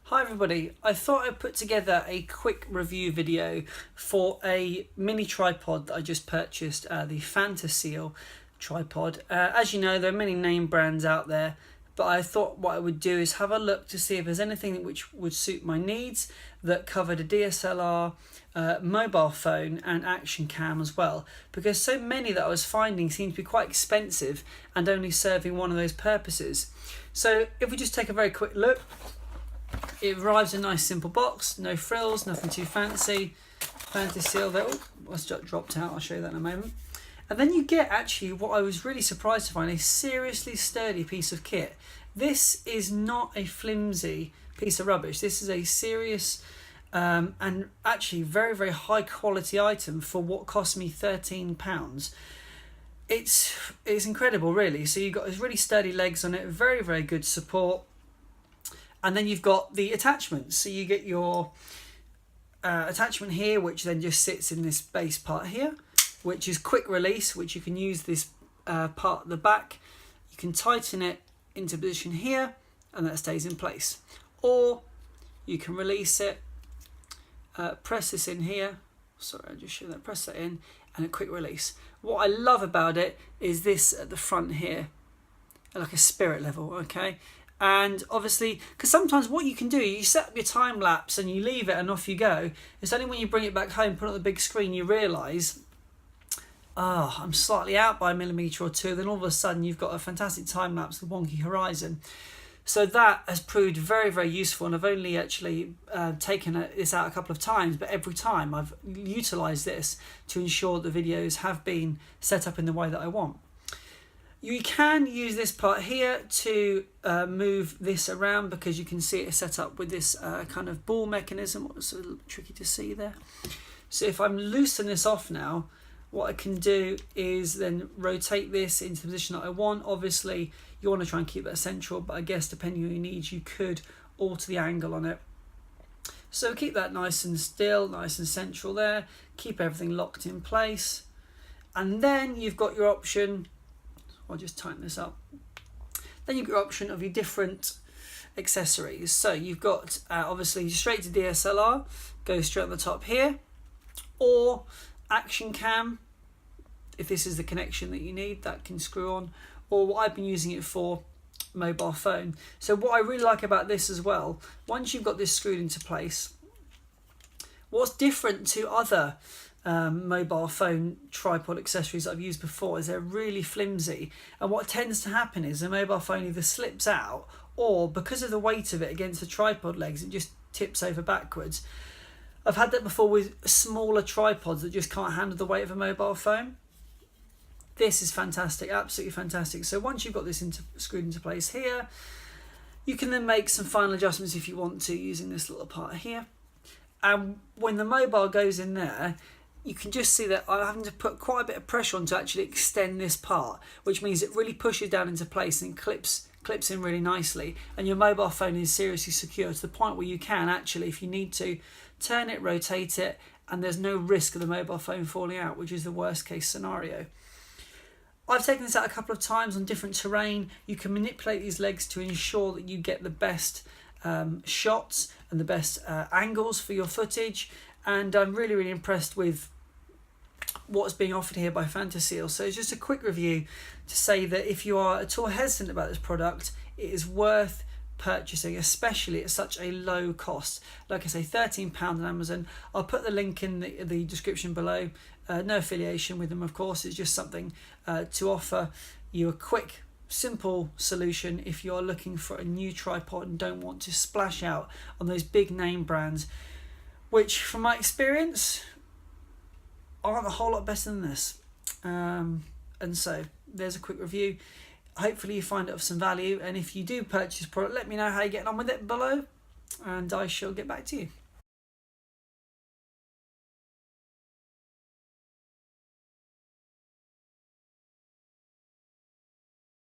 Hi everybody, I thought I'd put together a quick review video for a mini tripod that I just purchased, the FANTASEAL tripod. As you know, there are many name brands out there, but I thought what I would do is have a look to see if there's anything which would suit my needs that covered a DSLR, mobile phone and action cam as well, because so many that I was finding seem to be quite expensive and only serving one of those purposes. So if we just take a very quick look, it arrives in a nice simple box, no frills, nothing too fancy. FANTASEAL there. Oh, that's just dropped out, I'll show you that in a moment. And then you get actually what I was really surprised to find, a seriously sturdy piece of kit. This is not a flimsy piece of rubbish. This is a serious and actually very, very high quality item for what cost me £13. It's incredible really. So you've got these really sturdy legs on it, very, very good support. And then you've got the attachments. So you get your attachment here, which then just sits in this base part here, which is quick release, which you can use this part at the back. You can tighten it into position here, and that stays in place. Or you can release it, press this in here. Sorry, I'll just show that. Press that in, and a quick release. What I love about it is this at the front here, like a spirit level, okay? And obviously, because sometimes what you can do, you set up your time lapse and you leave it and off you go. It's only when you bring it back home, put it on the big screen, you realise, I'm slightly out by a millimetre or two. Then all of a sudden you've got a fantastic time lapse with wonky horizon. So that has proved very, very useful, and I've only actually taken this out a couple of times, but every time I've utilised this to ensure the videos have been set up in the way that I want. You can use this part here to move this around, because you can see it set up with this kind of ball mechanism. It's a little tricky to see there. So if I'm loosening this off now, what I can do is then rotate this into the position that I want. Obviously, you want to try and keep that central, but I guess depending on your needs, you could alter the angle on it. So keep that nice and still, nice and central there. Keep everything locked in place. And then you've got your option. I'll just tighten this up. Then you've got your option of your different accessories. So you've got obviously straight to DSLR, goes straight on the top here, or action cam, if this is the connection that you need, that can screw on, or what I've been using it for, mobile phone. So what I really like about this as well, once you've got this screwed into place, what's different to other mobile phone tripod accessories that I've used before is they're really flimsy, and what tends to happen is the mobile phone either slips out, or because of the weight of it against the tripod legs, it just tips over backwards. I've had that before with smaller tripods that just can't handle the weight of a mobile phone. This is fantastic, absolutely fantastic. So once you've got this screwed into place here, you can then make some final adjustments if you want to, using this little part here. And when the mobile goes in there, you can just see that I'm having to put quite a bit of pressure on to actually extend this part, which means it really pushes down into place and clips in really nicely. And your mobile phone is seriously secure to the point where you can actually, if you need to, turn it, rotate it, and there's no risk of the mobile phone falling out, which is the worst case scenario. I've taken this out a couple of times on different terrain. You can manipulate these legs to ensure that you get the best shots and the best angles for your footage. And I'm really, really impressed with what's being offered here by FANTASEAL. So it's just a quick review to say that if you are at all hesitant about this product, it is worth purchasing, especially at such a low cost. Like I say, £13 on Amazon. I'll put the link in the description below. No affiliation with them, of course. It's just something to offer you a quick, simple solution if you're looking for a new tripod and don't want to splash out on those big name brands, which from my experience aren't a whole lot better than this. And so there's a quick review. Hopefully you find it of some value, and if you do purchase product, let me know how you're getting on with it below, and I shall get back to you.